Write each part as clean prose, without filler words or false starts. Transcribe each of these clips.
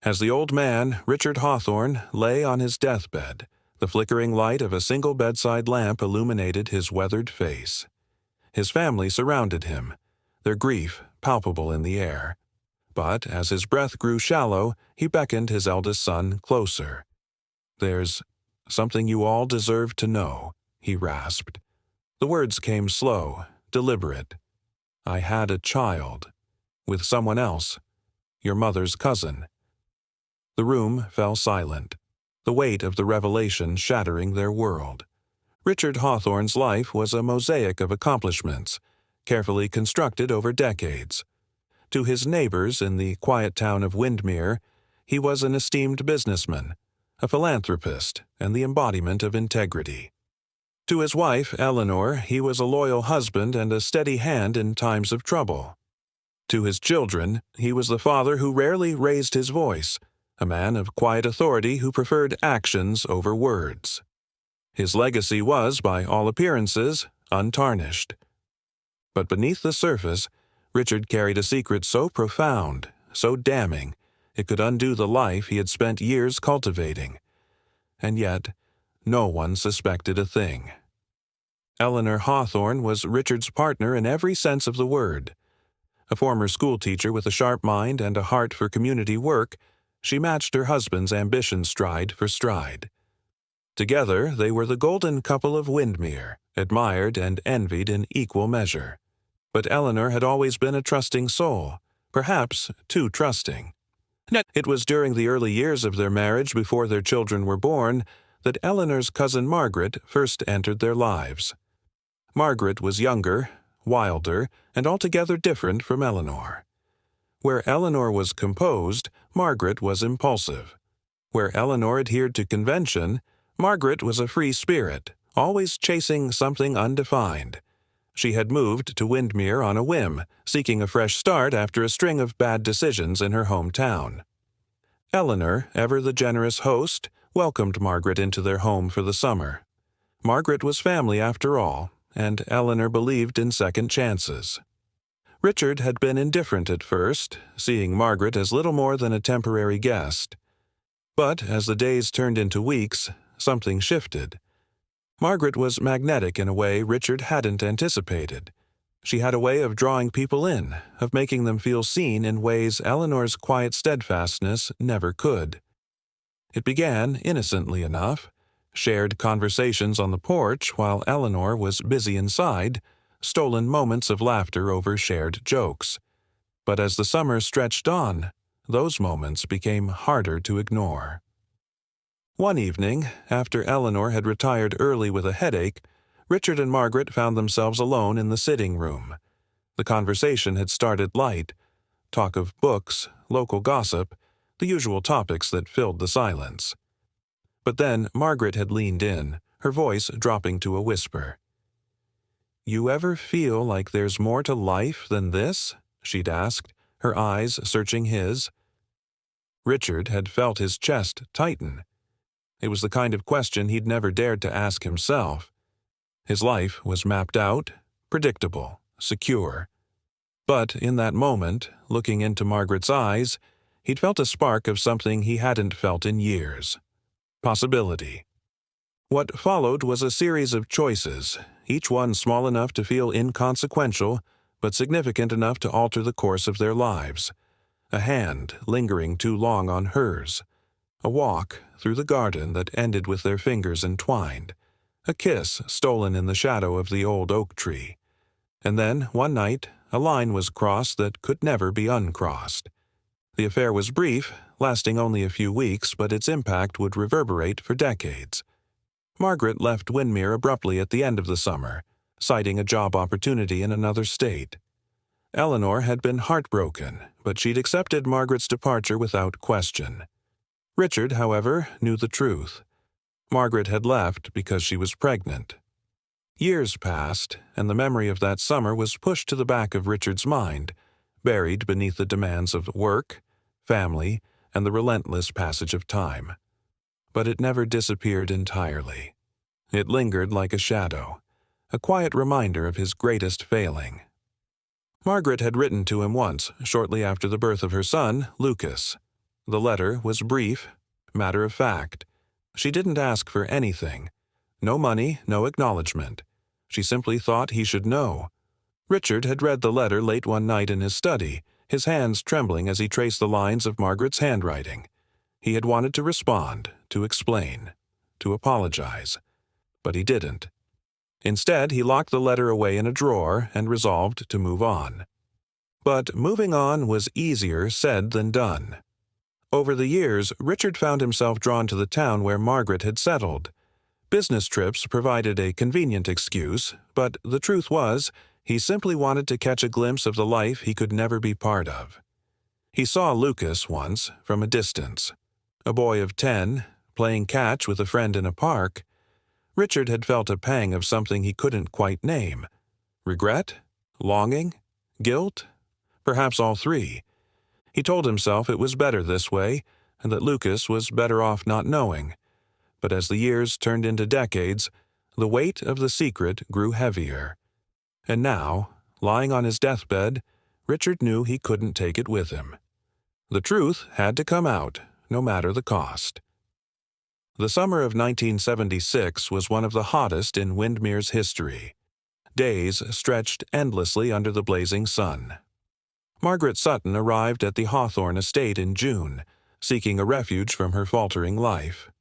As the old man, Richard Hawthorne, lay on his deathbed, the flickering light of a single bedside lamp illuminated his weathered face. His family surrounded him, their grief palpable in the air. But as his breath grew shallow, he beckoned his eldest son closer. "There's something you all deserve to know," he rasped. The words came slow, deliberate. "I had a child. With someone else. Your mother's cousin." The room fell silent, the weight of the revelation shattering their world. Richard Hawthorne's life was a mosaic of accomplishments, carefully constructed over decades. To his neighbors in the quiet town of Windermere, he was an esteemed businessman, a philanthropist, and the embodiment of integrity. To his wife, Eleanor, he was a loyal husband and a steady hand in times of trouble. To his children, he was the father who rarely raised his voice, a man of quiet authority who preferred actions over words. His legacy was, by all appearances, untarnished. But beneath the surface, Richard carried a secret so profound, so damning, it could undo the life he had spent years cultivating. And yet, no one suspected a thing. Eleanor Hawthorne was Richard's partner in every sense of the word. A former schoolteacher with a sharp mind and a heart for community work, she matched her husband's ambition stride for stride. Together, they were the golden couple of Windermere, admired and envied in equal measure. But Eleanor had always been a trusting soul, perhaps too trusting. It was during the early years of their marriage, before their children were born, that Eleanor's cousin Margaret first entered their lives. Margaret was younger, wilder, and altogether different from Eleanor. Where Eleanor was composed, Margaret was impulsive. Where Eleanor adhered to convention, Margaret was a free spirit, always chasing something undefined. She had moved to Windermere on a whim, seeking a fresh start after a string of bad decisions in her hometown. Eleanor, ever the generous host, welcomed Margaret into their home for the summer. Margaret was family after all, and Eleanor believed in second chances. Richard had been indifferent at first, seeing Margaret as little more than a temporary guest. But as the days turned into weeks, something shifted. Margaret was magnetic in a way Richard hadn't anticipated. She had a way of drawing people in, of making them feel seen in ways Eleanor's quiet steadfastness never could. It began innocently enough, shared conversations on the porch while Eleanor was busy inside, stolen moments of laughter over shared jokes. But as the summer stretched on, those moments became harder to ignore. One evening, after Eleanor had retired early with a headache, Richard and Margaret found themselves alone in the sitting room. The conversation had started light, talk of books, local gossip, the usual topics that filled the silence. But then Margaret had leaned in, her voice dropping to a whisper. "You ever feel like there's more to life than this?" she'd asked, her eyes searching his. Richard had felt his chest tighten. It was the kind of question he'd never dared to ask himself. His life was mapped out, predictable, secure. But in that moment, looking into Margaret's eyes, he'd felt a spark of something he hadn't felt in years. Possibility. What followed was a series of choices, each one small enough to feel inconsequential, but significant enough to alter the course of their lives. A hand lingering too long on hers. A walk through the garden that ended with their fingers entwined. A kiss stolen in the shadow of the old oak tree. And then, one night, a line was crossed that could never be uncrossed. The affair was brief, lasting only a few weeks, but its impact would reverberate for decades. Margaret left Windermere abruptly at the end of the summer, citing a job opportunity in another state. Eleanor had been heartbroken, but she'd accepted Margaret's departure without question. Richard, however, knew the truth. Margaret had left because she was pregnant. Years passed, and the memory of that summer was pushed to the back of Richard's mind, buried beneath the demands of work, family, and the relentless passage of time. But it never disappeared entirely. It lingered like a shadow, a quiet reminder of his greatest failing. Margaret had written to him once, shortly after the birth of her son, Lucas. The letter was brief, matter-of-fact. She didn't ask for anything. No money, no acknowledgement. She simply thought he should know. Richard had read the letter late one night in his study, his hands trembling as he traced the lines of Margaret's handwriting. He had wanted to respond, to explain, to apologize. But he didn't. Instead, he locked the letter away in a drawer and resolved to move on. But moving on was easier said than done. Over the years, Richard found himself drawn to the town where Margaret had settled. Business trips provided a convenient excuse, but the truth was, he simply wanted to catch a glimpse of the life he could never be part of. He saw Lucas once, from a distance. A boy of 10, playing catch with a friend in a park. Richard had felt a pang of something he couldn't quite name. Regret? Longing? Guilt? Perhaps all three. He told himself it was better this way, and that Lucas was better off not knowing. But as the years turned into decades, the weight of the secret grew heavier. And now, lying on his deathbed, Richard knew he couldn't take it with him. The truth had to come out, no matter the cost. The summer of 1976 was one of the hottest in Windermere's history. Days stretched endlessly under the blazing sun. Margaret Sutton arrived at the Hawthorne estate in June, seeking a refuge from her faltering life.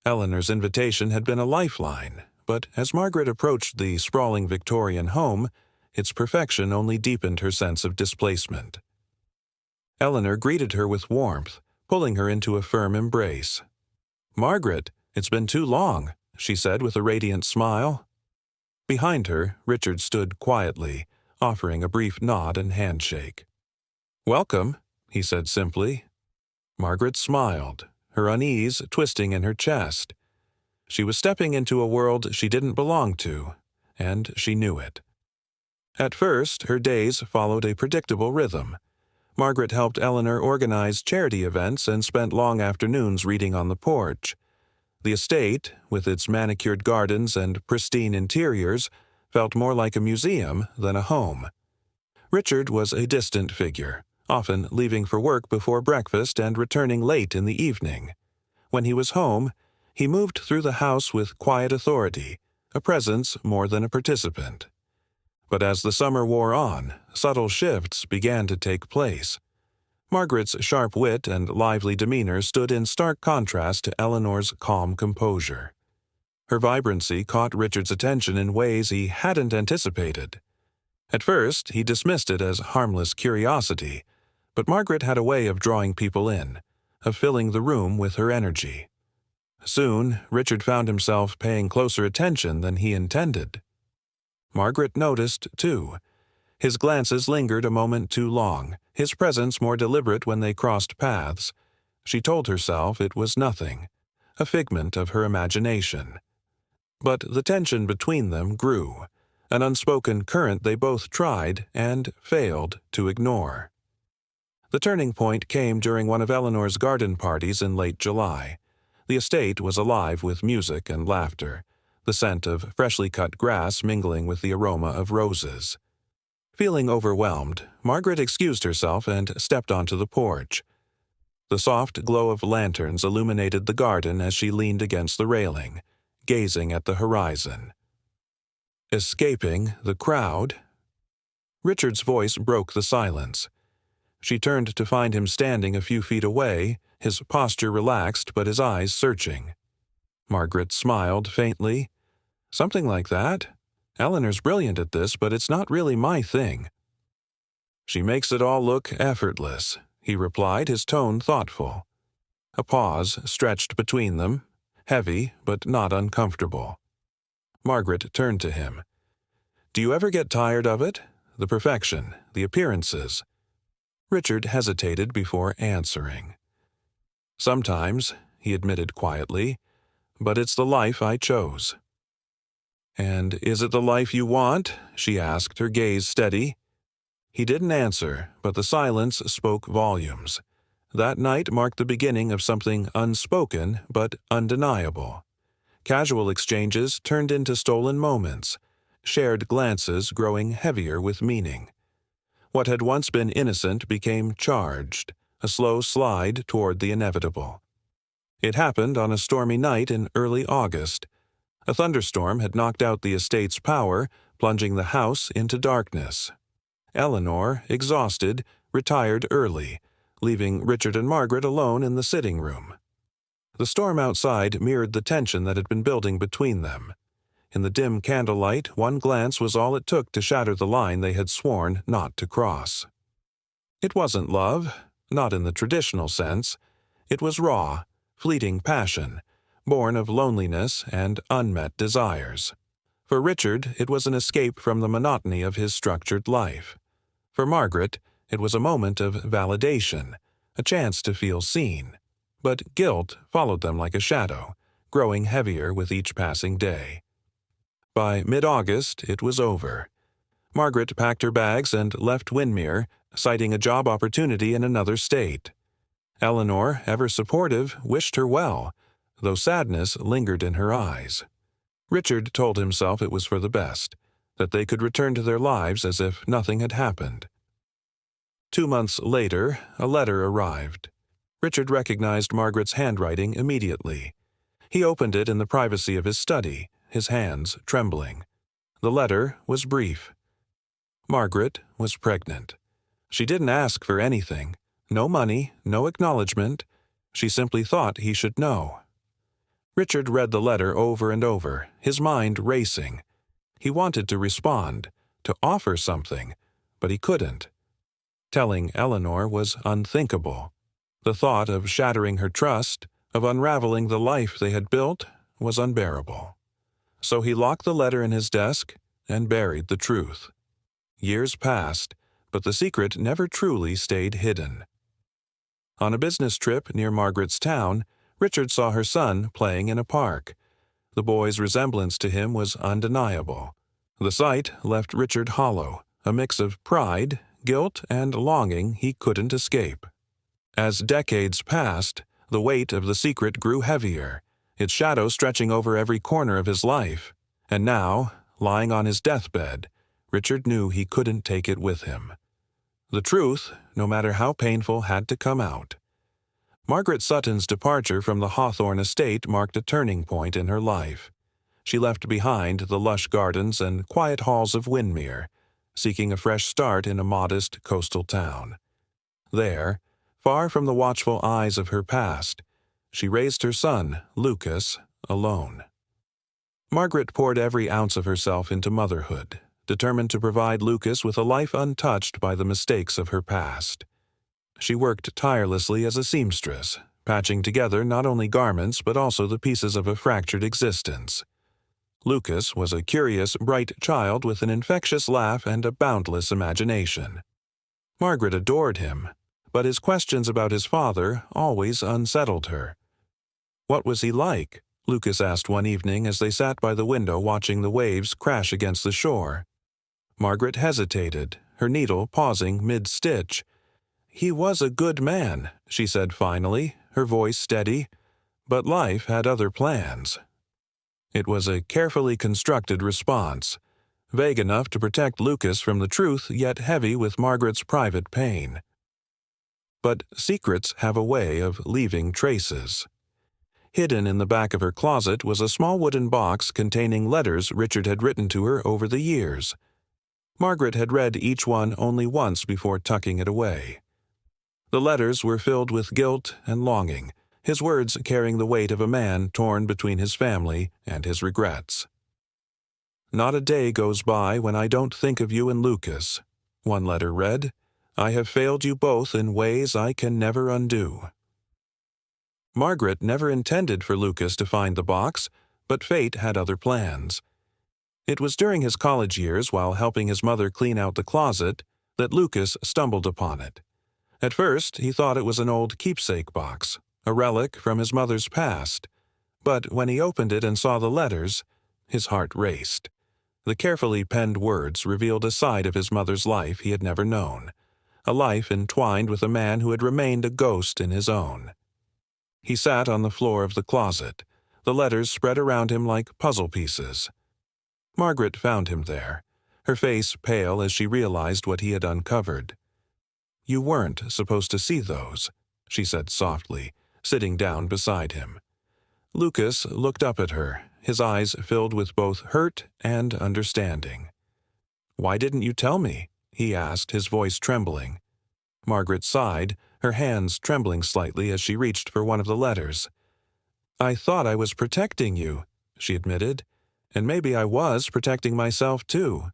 Eleanor's invitation had been a lifeline, but as Margaret approached the sprawling Victorian home, its perfection only deepened her sense of displacement. Eleanor greeted her with warmth, pulling her into a firm embrace. "Margaret, it's been too long," she said with a radiant smile. Behind her, Richard stood quietly, offering a brief nod and handshake. "Welcome," he said simply. Margaret smiled, her unease twisting in her chest. She was stepping into a world she didn't belong to, and she knew it. At first, her days followed a predictable rhythm. Margaret helped Eleanor organize charity events and spent long afternoons reading on the porch. The estate, with its manicured gardens and pristine interiors, felt more like a museum than a home. Richard was a distant figure, often leaving for work before breakfast and returning late in the evening. When he was home, he moved through the house with quiet authority, a presence more than a participant. But as the summer wore on, subtle shifts began to take place. Margaret's sharp wit and lively demeanor stood in stark contrast to Eleanor's calm composure. Her vibrancy caught Richard's attention in ways he hadn't anticipated. At first, he dismissed it as harmless curiosity, but Margaret had a way of drawing people in, of filling the room with her energy. Soon, Richard found himself paying closer attention than he intended. Margaret noticed, too. His glances lingered a moment too long, his presence more deliberate when they crossed paths. She told herself it was nothing, a figment of her imagination. But the tension between them grew, an unspoken current they both tried and failed to ignore. The turning point came during one of Eleanor's garden parties in late July. The estate was alive with music and laughter, the scent of freshly cut grass mingling with the aroma of roses. Feeling overwhelmed, Margaret excused herself and stepped onto the porch. The soft glow of lanterns illuminated the garden as she leaned against the railing, gazing at the horizon. Escaping the crowd? Richard's voice broke the silence. She turned to find him standing a few feet away, his posture relaxed but his eyes searching. Margaret smiled faintly. "Something like that. Eleanor's brilliant at this, but it's not really my thing." "She makes it all look effortless," he replied, his tone thoughtful. A pause stretched between them, heavy but not uncomfortable. Margaret turned to him. "Do you ever get tired of it? The perfection, the appearances?" Richard hesitated before answering. "Sometimes," he admitted quietly, "but it's the life I chose." "And is it the life you want?" she asked, her gaze steady. He didn't answer, but the silence spoke volumes. That night marked the beginning of something unspoken but undeniable. Casual exchanges turned into stolen moments, shared glances growing heavier with meaning. What had once been innocent became charged, a slow slide toward the inevitable. It happened on a stormy night in early August. A thunderstorm had knocked out the estate's power, plunging the house into darkness. Eleanor, exhausted, retired early, leaving Richard and Margaret alone in the sitting room. The storm outside mirrored the tension that had been building between them. In the dim candlelight, one glance was all it took to shatter the line they had sworn not to cross. It wasn't love, not in the traditional sense. It was raw, fleeting passion, born of loneliness and unmet desires. For Richard, it was an escape from the monotony of his structured life. For Margaret, it was a moment of validation, a chance to feel seen. But guilt followed them like a shadow, growing heavier with each passing day. By mid-August, it was over. Margaret packed her bags and left Windermere, citing a job opportunity in another state. Eleanor, ever supportive, wished her well, though sadness lingered in her eyes. Richard told himself it was for the best, that they could return to their lives as if nothing had happened. 2 months later, a letter arrived. Richard recognized Margaret's handwriting immediately. He opened it in the privacy of his study, his hands trembling. The letter was brief. Margaret was pregnant. She didn't ask for anything. No money, no acknowledgement. She simply thought he should know. Richard read the letter over and over, his mind racing. He wanted to respond, to offer something, but he couldn't. Telling Eleanor was unthinkable. The thought of shattering her trust, of unraveling the life they had built, was unbearable. So he locked the letter in his desk and buried the truth. Years passed, but the secret never truly stayed hidden. On a business trip near Margaret's town, Richard saw her son playing in a park. The boy's resemblance to him was undeniable. The sight left Richard hollow, a mix of pride, guilt, and longing he couldn't escape. As decades passed, the weight of the secret grew heavier, its shadow stretching over every corner of his life. And now, lying on his deathbed, Richard knew he couldn't take it with him. The truth, no matter how painful, had to come out. Margaret Sutton's departure from the Hawthorne estate marked a turning point in her life. She left behind the lush gardens and quiet halls of Windermere, seeking a fresh start in a modest coastal town. There, far from the watchful eyes of her past, she raised her son, Lucas, alone. Margaret poured every ounce of herself into motherhood, determined to provide Lucas with a life untouched by the mistakes of her past. She worked tirelessly as a seamstress, patching together not only garments but also the pieces of a fractured existence. Lucas was a curious, bright child with an infectious laugh and a boundless imagination. Margaret adored him, but his questions about his father always unsettled her. "What was he like?" Lucas asked one evening as they sat by the window watching the waves crash against the shore. Margaret hesitated, her needle pausing mid-stitch. "He was a good man," she said finally, her voice steady, "but life had other plans." It was a carefully constructed response, vague enough to protect Lucas from the truth, yet heavy with Margaret's private pain. But secrets have a way of leaving traces. Hidden in the back of her closet was a small wooden box containing letters Richard had written to her over the years. Margaret had read each one only once before tucking it away. The letters were filled with guilt and longing, his words carrying the weight of a man torn between his family and his regrets. "Not a day goes by when I don't think of you and Lucas," one letter read. "I have failed you both in ways I can never undo." Margaret never intended for Lucas to find the box, but fate had other plans. It was during his college years, while helping his mother clean out the closet, that Lucas stumbled upon it. At first, he thought it was an old keepsake box, a relic from his mother's past. But when he opened it and saw the letters, his heart raced. The carefully penned words revealed a side of his mother's life he had never known, a life entwined with a man who had remained a ghost in his own. He sat on the floor of the closet, the letters spread around him like puzzle pieces. Margaret found him there, her face pale as she realized what he had uncovered. you weren't supposed to see those," she said softly, sitting down beside him. Lucas looked up at her, his eyes filled with both hurt and understanding. "Why didn't you tell me?" he asked, his voice trembling. Margaret sighed, her hands trembling slightly as she reached for one of the letters. "I thought I was protecting you," she admitted, "and maybe I was protecting myself too."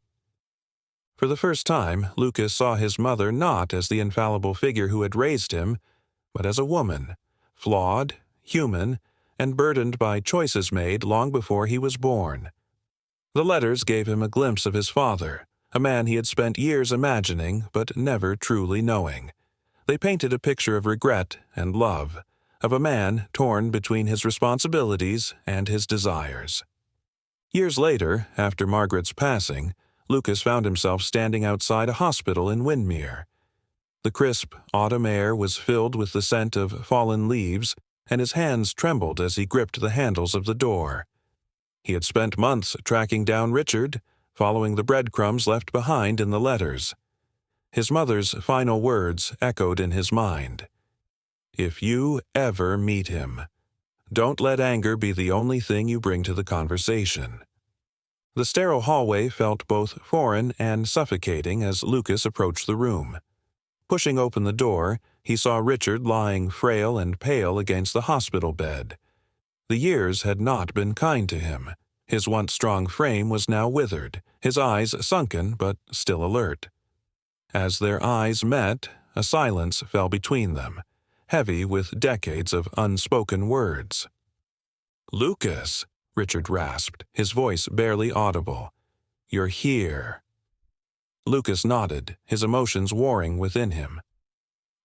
For the first time, Lucas saw his mother not as the infallible figure who had raised him, but as a woman, flawed, human, and burdened by choices made long before he was born. The letters gave him a glimpse of his father, a man he had spent years imagining but never truly knowing. They painted a picture of regret and love, of a man torn between his responsibilities and his desires. Years later, after Margaret's passing, Lucas found himself standing outside a hospital in Windermere. The crisp autumn air was filled with the scent of fallen leaves, and his hands trembled as he gripped the handles of the door. He had spent months tracking down Richard, following the breadcrumbs left behind in the letters. His mother's final words echoed in his mind. "If you ever meet him, don't let anger be the only thing you bring to the conversation." The sterile hallway felt both foreign and suffocating as Lucas approached the room. Pushing open the door, he saw Richard lying frail and pale against the hospital bed. The years had not been kind to him. His once strong frame was now withered, his eyes sunken but still alert. As their eyes met, a silence fell between them, heavy with decades of unspoken words. "Lucas," Richard rasped, his voice barely audible. "You're here." Lucas nodded, his emotions warring within him.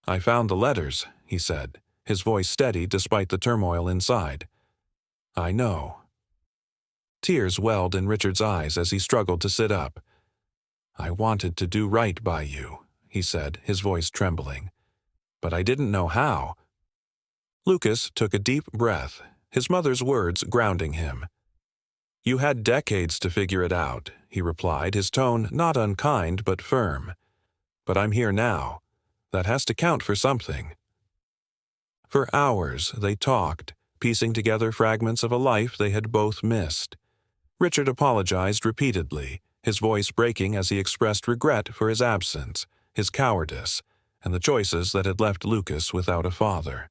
"I found the letters," he said, his voice steady despite the turmoil inside. "I know." Tears welled in Richard's eyes as he struggled to sit up. "I wanted to do right by you," he said, his voice trembling. "But I didn't know how." Lucas took a deep breath, his mother's words grounding him. "You had decades to figure it out," he replied, his tone not unkind but firm. "But I'm here now. That has to count for something." For hours they talked, piecing together fragments of a life they had both missed. Richard apologized repeatedly, his voice breaking as he expressed regret for his absence, his cowardice, and the choices that had left Lucas without a father.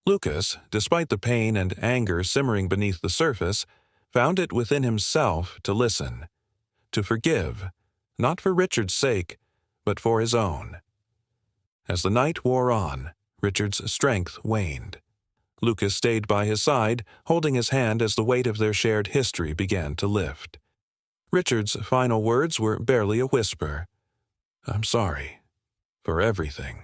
Lucas, despite the pain and anger simmering beneath the surface, found it within himself to listen, to forgive, not for Richard's sake, but for his own. As the night wore on, Richard's strength waned. Lucas stayed by his side, holding his hand as the weight of their shared history began to lift. Richard's final words were barely a whisper. "I'm sorry. For everything."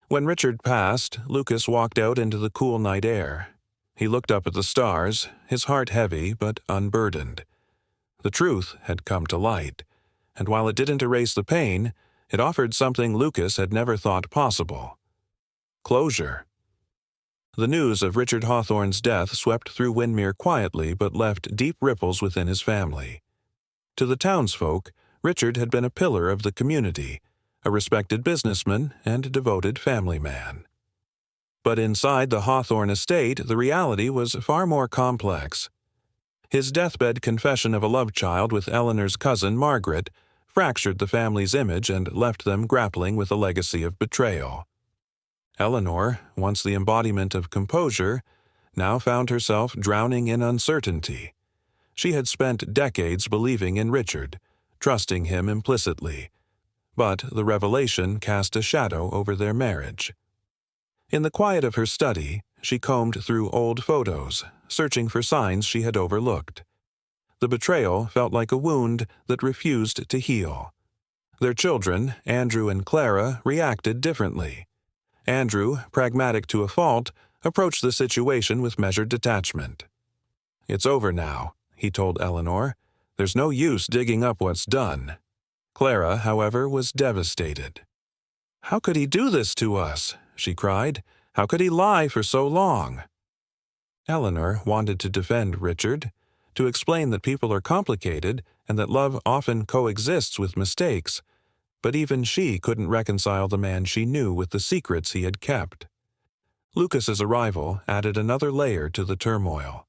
When Richard passed, Lucas walked out into the cool night air. He looked up at the stars, his heart heavy but unburdened. The truth had come to light, and while it didn't erase the pain, it offered something Lucas had never thought possible. Closure. The news of Richard Hawthorne's death swept through Windermere quietly but left deep ripples within his family. To the townsfolk, Richard had been a pillar of the community, a respected businessman and a devoted family man. But inside the Hawthorne estate, the reality was far more complex. His deathbed confession of a love child with Eleanor's cousin Margaret fractured the family's image and left them grappling with a legacy of betrayal. Eleanor, once the embodiment of composure, now found herself drowning in uncertainty. She had spent decades believing in Richard, trusting him implicitly, but the revelation cast a shadow over their marriage. In the quiet of her study, she combed through old photos, searching for signs she had overlooked. The betrayal felt like a wound that refused to heal. Their children, Andrew and Clara, reacted differently. Andrew, pragmatic to a fault, approached the situation with measured detachment. "It's over now," he told Eleanor. "There's no use digging up what's done." Clara, however, was devastated. "How could he do this to us?" she cried. "How could he lie for so long?" Eleanor wanted to defend Richard, to explain that people are complicated and that love often coexists with mistakes, but even she couldn't reconcile the man she knew with the secrets he had kept. Lucas's arrival added another layer to the turmoil.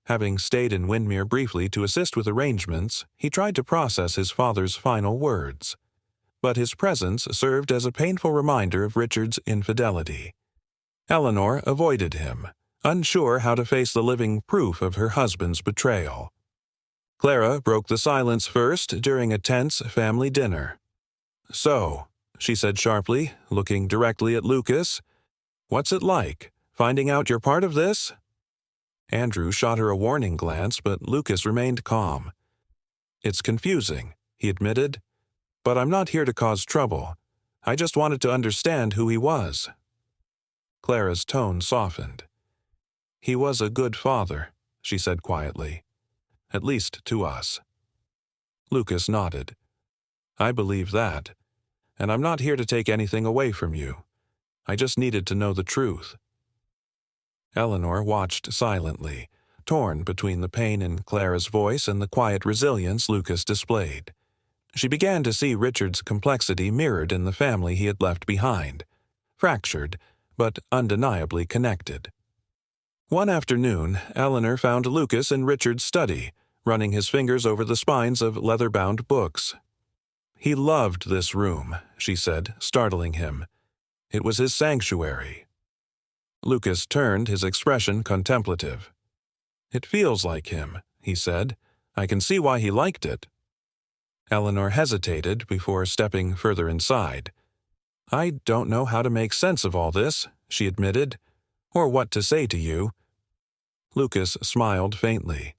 Having stayed in Windermere briefly to assist with arrangements, he tried to process his father's final words. But his presence served as a painful reminder of Richard's infidelity. Eleanor avoided him, unsure how to face the living proof of her husband's betrayal. Clara broke the silence first during a tense family dinner. "So," she said sharply, looking directly at Lucas, "what's it like, finding out you're part of this?" Andrew shot her a warning glance, but Lucas remained calm. "It's confusing," he admitted, "but I'm not here to cause trouble. I just wanted to understand who he was." Clara's tone softened. "He was a good father," she said quietly. "At least to us." Lucas nodded. "I believe that, and I'm not here to take anything away from you. I just needed to know the truth." Eleanor watched silently, torn between the pain in Clara's voice and the quiet resilience Lucas displayed. She began to see Richard's complexity mirrored in the family he had left behind, fractured, but undeniably connected. One afternoon, Eleanor found Lucas in Richard's study, running his fingers over the spines of leather-bound books. "He loved this room," she said, startling him. "It was his sanctuary." Lucas turned, his expression contemplative. "It feels like him," he said. "I can see why he liked it." Eleanor hesitated before stepping further inside. "I don't know how to make sense of all this," she admitted, "or what to say to you." Lucas smiled faintly.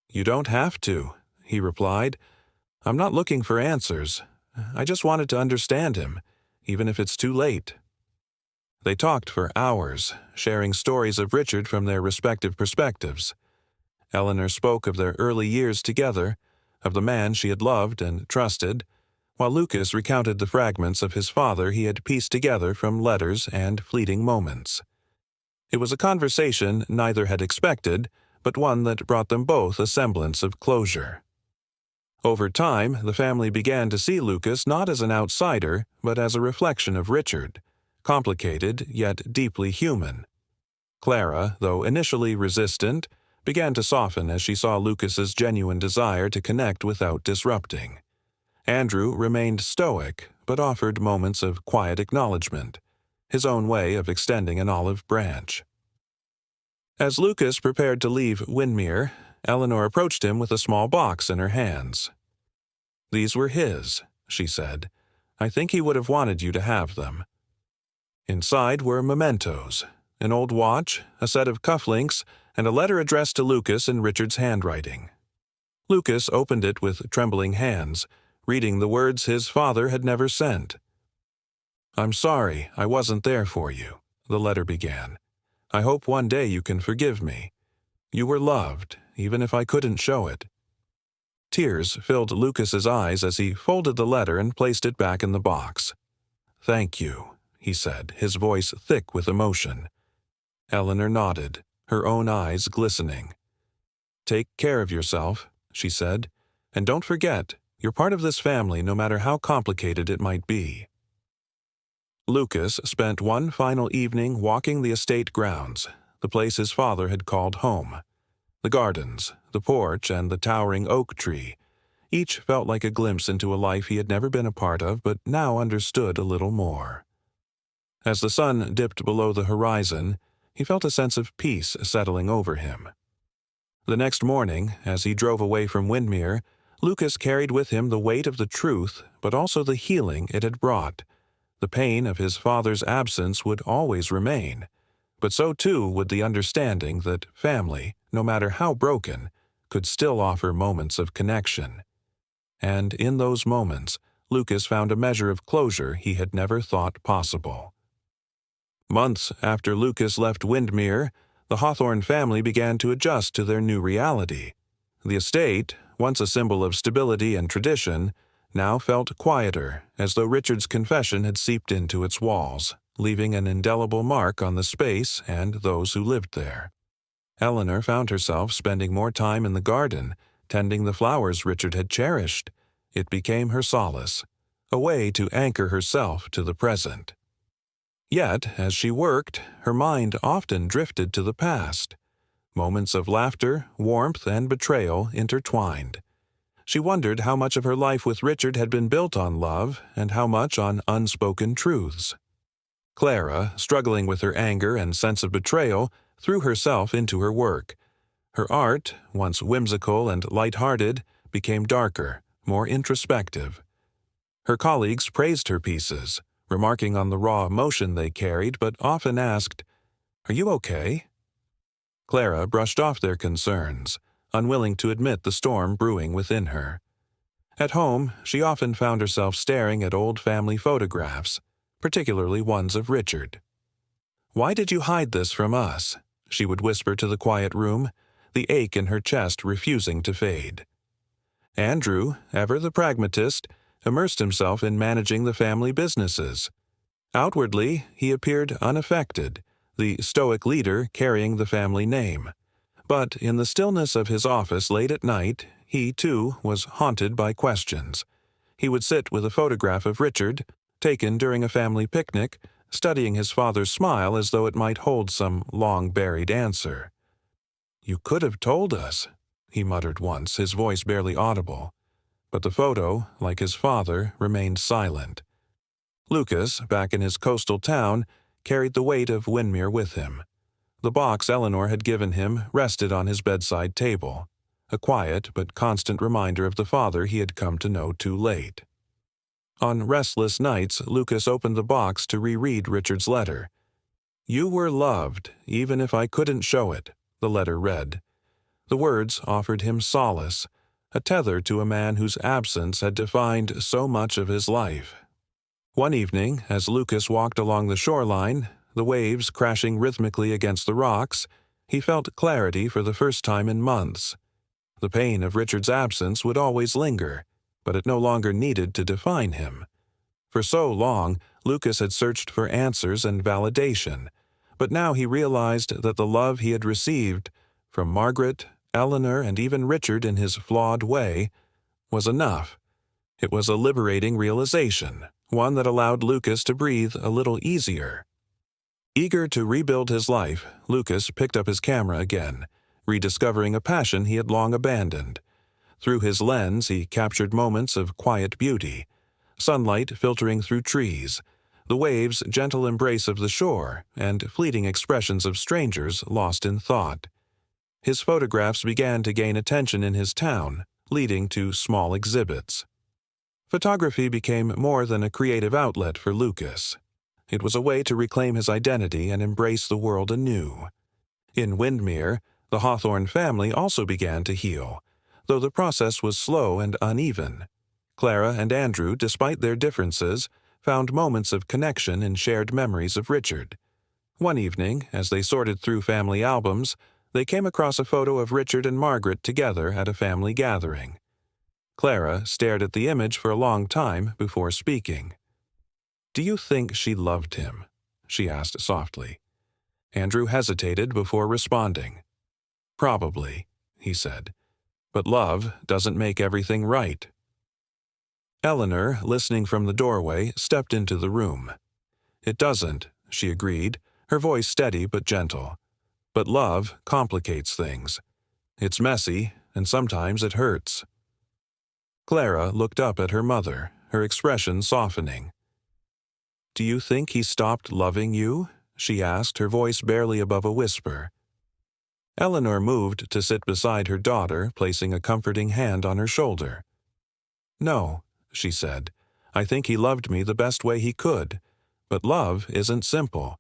"You don't have to," he replied. "I'm not looking for answers. I just wanted to understand him, even if it's too late." They talked for hours, sharing stories of Richard from their respective perspectives. Eleanor spoke of their early years together, of the man she had loved and trusted, while Lucas recounted the fragments of his father he had pieced together from letters and fleeting moments. It was a conversation neither had expected, but one that brought them both a semblance of closure. Over time, the family began to see Lucas not as an outsider, but as a reflection of Richard, complicated yet deeply human. Clara, though initially resistant, began to soften as she saw Lucas's genuine desire to connect without disrupting. Andrew remained stoic, but offered moments of quiet acknowledgement, his own way of extending an olive branch. As Lucas prepared to leave Windermere, Eleanor approached him with a small box in her hands. "These were his," she said. "I think he would have wanted you to have them." Inside were mementos, an old watch, a set of cufflinks, and a letter addressed to Lucas in Richard's handwriting. Lucas opened it with trembling hands, reading the words his father had never sent. "I'm sorry I wasn't there for you," the letter began. "I hope one day you can forgive me. You were loved, even if I couldn't show it." Tears filled Lucas's eyes as he folded the letter and placed it back in the box. "Thank you," he said, his voice thick with emotion. Eleanor nodded, her own eyes glistening. "Take care of yourself," she said, "and don't forget, you're part of this family no matter how complicated it might be." Lucas spent one final evening walking the estate grounds, the place his father had called home. The gardens, the porch, and the towering oak tree, each felt like a glimpse into a life he had never been a part of but now understood a little more. As the sun dipped below the horizon, he felt a sense of peace settling over him. The next morning, as he drove away from Windermere, Lucas carried with him the weight of the truth, but also the healing it had brought. The pain of his father's absence would always remain, but so too would the understanding that family, no matter how broken, could still offer moments of connection. And in those moments, Lucas found a measure of closure he had never thought possible. Months after Lucas left Windermere, the Hawthorne family began to adjust to their new reality. The estate, once a symbol of stability and tradition, now felt quieter, as though Richard's confession had seeped into its walls, leaving an indelible mark on the space and those who lived there. Eleanor found herself spending more time in the garden, tending the flowers Richard had cherished. It became her solace. a way to anchor herself to the present. Yet, as she worked, her mind often drifted to the past. Moments of laughter, warmth, and betrayal intertwined. She wondered how much of her life with Richard had been built on love and how much on unspoken truths. Clara, struggling with her anger and sense of betrayal, threw herself into her work. Her art, once whimsical and light-hearted, became darker, more introspective. Her colleagues praised her pieces, remarking on the raw emotion they carried, but often asked, "Are you okay?" Clara brushed off their concerns, unwilling to admit the storm brewing within her. At home, she often found herself staring at old family photographs, particularly ones of Richard. "Why did you hide this from us?" she would whisper to the quiet room, the ache in her chest refusing to fade. Andrew, ever the pragmatist, immersed himself in managing the family businesses. Outwardly, he appeared unaffected, the stoic leader carrying the family name. But in the stillness of his office late at night, he, too, was haunted by questions. He would sit with a photograph of Richard, taken during a family picnic, studying his father's smile as though it might hold some long-buried answer. "You could have told us," he muttered once, his voice barely audible. But the photo, like his father, remained silent. Lucas, back in his coastal town, carried the weight of Windermere with him. The box Eleanor had given him rested on his bedside table, a quiet but constant reminder of the father he had come to know too late. On restless nights, Lucas opened the box to reread Richard's letter. "You were loved, even if I couldn't show it," the letter read. The words offered him solace, a tether to a man whose absence had defined so much of his life. One evening, as Lucas walked along the shoreline, the waves crashing rhythmically against the rocks, he felt clarity for the first time in months. The pain of Richard's absence would always linger, but it no longer needed to define him. For so long, Lucas had searched for answers and validation, but now he realized that the love he had received from Margaret, Eleanor, and even Richard in his flawed way was enough. It was a liberating realization, one that allowed Lucas to breathe a little easier. Eager to rebuild his life, Lucas picked up his camera again, rediscovering a passion he had long abandoned. Through his lens, he captured moments of quiet beauty, sunlight filtering through trees, the waves' gentle embrace of the shore, and fleeting expressions of strangers lost in thought. His photographs began to gain attention in his town, leading to small exhibits. Photography became more than a creative outlet for Lucas. It was a way to reclaim his identity and embrace the world anew. In Windermere, the Hawthorne family also began to heal, though the process was slow and uneven. Clara and Andrew, despite their differences, found moments of connection in shared memories of Richard. One evening, as they sorted through family albums, they came across a photo of Richard and Margaret together at a family gathering. Clara stared at the image for a long time before speaking. "Do you think she loved him?" she asked softly. Andrew hesitated before responding. "Probably," he said. "But love doesn't make everything right." Eleanor, listening from the doorway, stepped into the room. "It doesn't," she agreed, her voice steady but gentle. "But love complicates things. It's messy, and sometimes it hurts." Clara looked up at her mother, her expression softening. "Do you think he stopped loving you?" she asked, her voice barely above a whisper. Eleanor moved to sit beside her daughter, placing a comforting hand on her shoulder. "No," she said. "I think he loved me the best way he could. But love isn't simple.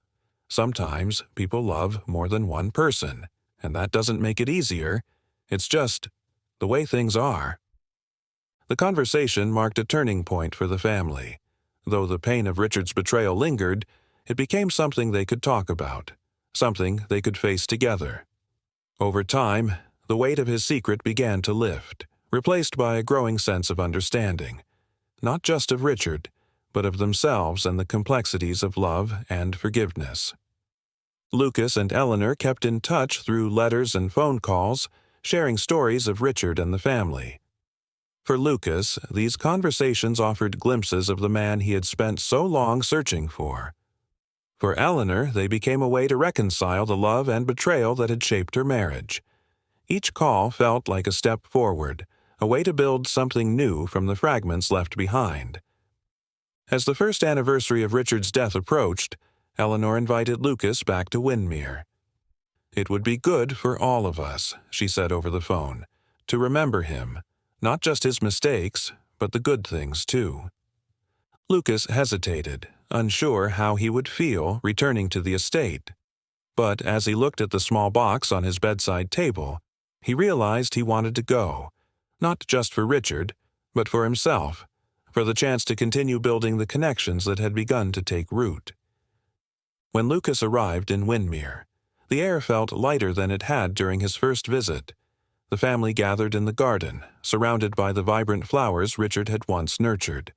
Sometimes people love more than one person, and that doesn't make it easier. It's just the way things are." The conversation marked a turning point for the family. Though the pain of Richard's betrayal lingered, it became something they could talk about, something they could face together. Over time, the weight of his secret began to lift, replaced by a growing sense of understanding, not just of Richard, but of themselves and the complexities of love and forgiveness. Lucas and Eleanor kept in touch through letters and phone calls, sharing stories of Richard and the family. For Lucas, these conversations offered glimpses of the man he had spent so long searching for. For Eleanor, they became a way to reconcile the love and betrayal that had shaped her marriage. Each call felt like a step forward, a way to build something new from the fragments left behind. As the first anniversary of Richard's death approached, Eleanor invited Lucas back to Windermere. "It would be good for all of us," she said over the phone, "to remember him, not just his mistakes, but the good things too." Lucas hesitated, unsure how he would feel returning to the estate. But as he looked at the small box on his bedside table, he realized he wanted to go, not just for Richard, but for himself, for the chance to continue building the connections that had begun to take root. When Lucas arrived in Windermere, the air felt lighter than it had during his first visit. The family gathered in the garden, surrounded by the vibrant flowers Richard had once nurtured.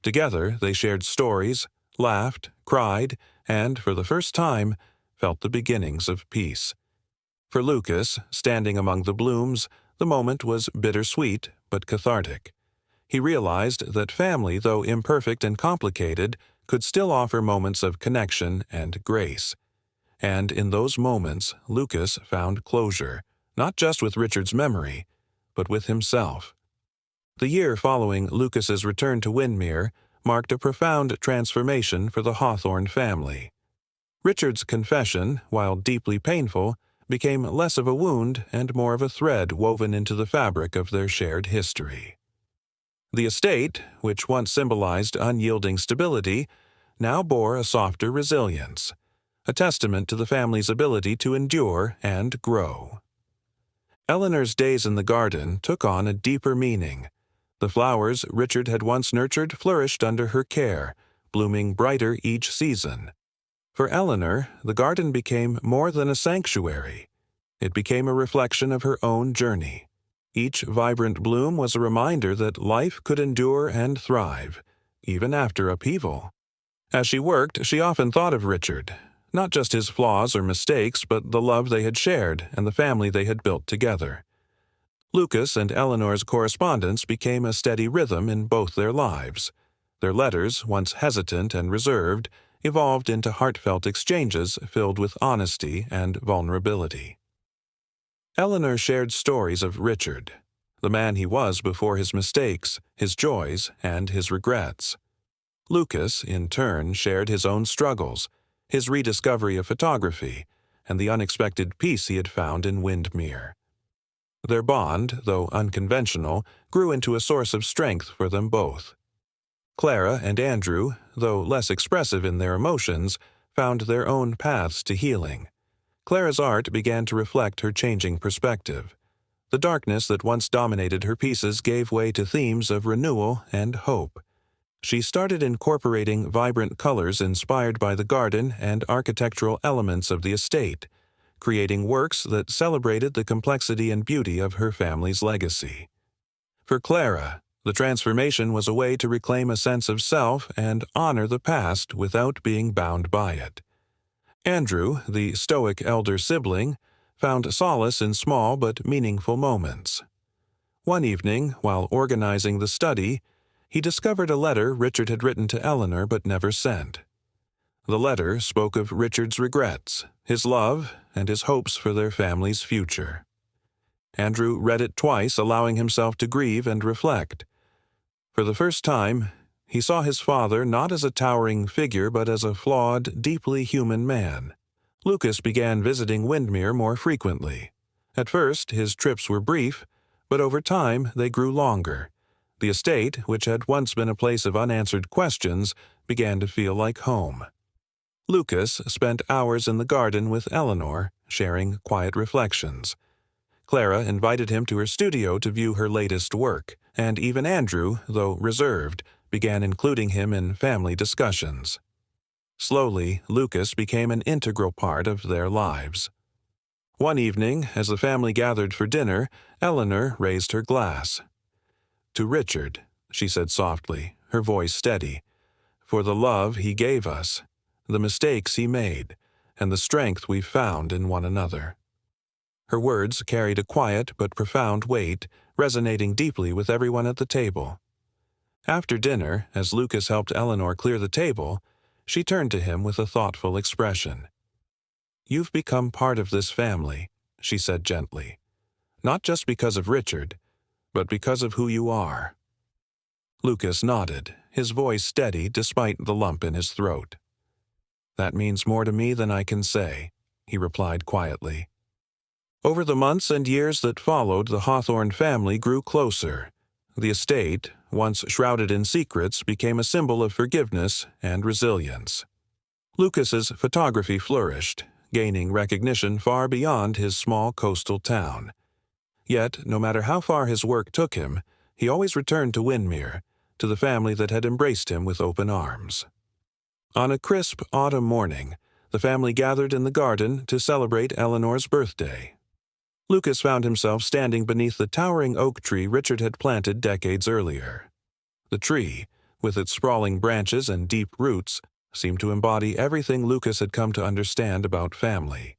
Together, they shared stories, laughed, cried, and, for the first time, felt the beginnings of peace. For Lucas, standing among the blooms, the moment was bittersweet but cathartic. He realized that family, though imperfect and complicated, could still offer moments of connection and grace. And in those moments, Lucas found closure, not just with Richard's memory, but with himself. The year following Lucas's return to Windermere marked a profound transformation for the Hawthorne family. Richard's confession, while deeply painful, became less of a wound and more of a thread woven into the fabric of their shared history. The estate, which once symbolized unyielding stability, now bore a softer resilience, a testament to the family's ability to endure and grow. Eleanor's days in the garden took on a deeper meaning. The flowers Richard had once nurtured flourished under her care, blooming brighter each season. For Eleanor, the garden became more than a sanctuary. It became a reflection of her own journey. Each vibrant bloom was a reminder that life could endure and thrive, even after upheaval. As she worked, she often thought of Richard, not just his flaws or mistakes, but the love they had shared and the family they had built together. Lucas and Eleanor's correspondence became a steady rhythm in both their lives. Their letters, once hesitant and reserved, evolved into heartfelt exchanges filled with honesty and vulnerability. Eleanor shared stories of Richard, the man he was before his mistakes, his joys, and his regrets. Lucas, in turn, shared his own struggles, his rediscovery of photography, and the unexpected peace he had found in Windermere. Their bond, though unconventional, grew into a source of strength for them both. Clara and Andrew, though less expressive in their emotions, found their own paths to healing. Clara's art began to reflect her changing perspective. The darkness that once dominated her pieces gave way to themes of renewal and hope. She started incorporating vibrant colors inspired by the garden and architectural elements of the estate, creating works that celebrated the complexity and beauty of her family's legacy. For Clara, the transformation was a way to reclaim a sense of self and honor the past without being bound by it. Andrew, the stoic elder sibling, found solace in small but meaningful moments. One evening, while organizing the study, he discovered a letter Richard had written to Eleanor but never sent. The letter spoke of Richard's regrets, his love, and his hopes for their family's future. Andrew read it twice, allowing himself to grieve and reflect. For the first time, he saw his father not as a towering figure but as a flawed, deeply human man. Lucas began visiting Windermere more frequently. At first, his trips were brief, but over time they grew longer. The estate, which had once been a place of unanswered questions, began to feel like home. Lucas spent hours in the garden with Eleanor, sharing quiet reflections. Clara invited him to her studio to view her latest work, and even Andrew, though reserved, began including him in family discussions. Slowly, Lucas became an integral part of their lives. One evening, as the family gathered for dinner, Eleanor raised her glass. "To Richard," she said softly, her voice steady, "for the love he gave us, the mistakes he made, and the strength we found in one another." Her words carried a quiet but profound weight, resonating deeply with everyone at the table. After dinner, as Lucas helped Eleanor clear the table, she turned to him with a thoughtful expression. "You've become part of this family," she said gently. "Not just because of Richard, but because of who you are." Lucas nodded, his voice steady despite the lump in his throat. "That means more to me than I can say," he replied quietly. Over the months and years that followed, the Hawthorne family grew closer. The estate, once shrouded in secrets, became a symbol of forgiveness and resilience. Lucas's photography flourished, gaining recognition far beyond his small coastal town. Yet, no matter how far his work took him, he always returned to Windermere, to the family that had embraced him with open arms. On a crisp autumn morning, the family gathered in the garden to celebrate Eleanor's birthday. Lucas found himself standing beneath the towering oak tree Richard had planted decades earlier. The tree, with its sprawling branches and deep roots, seemed to embody everything Lucas had come to understand about family: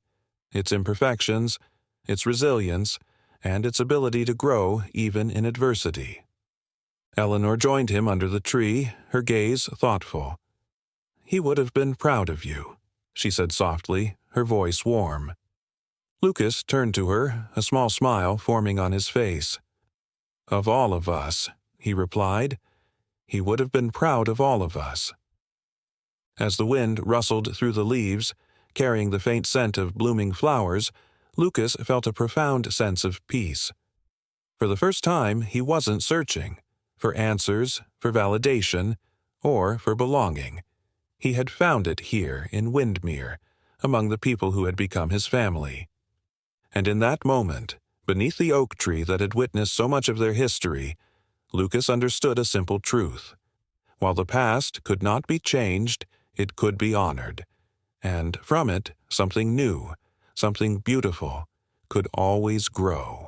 its imperfections, its resilience, and its ability to grow even in adversity. Eleanor joined him under the tree, her gaze thoughtful. "He would have been proud of you," she said softly, her voice warm. Lucas turned to her, a small smile forming on his face. "Of all of us," he replied. "He would have been proud of all of us." As the wind rustled through the leaves, carrying the faint scent of blooming flowers, Lucas felt a profound sense of peace. For the first time, he wasn't searching for answers, for validation, or for belonging. He had found it here in Windermere, among the people who had become his family. And in that moment, beneath the oak tree that had witnessed so much of their history, Lucas understood a simple truth. While the past could not be changed, it could be honored. And from it, something new, something beautiful, could always grow.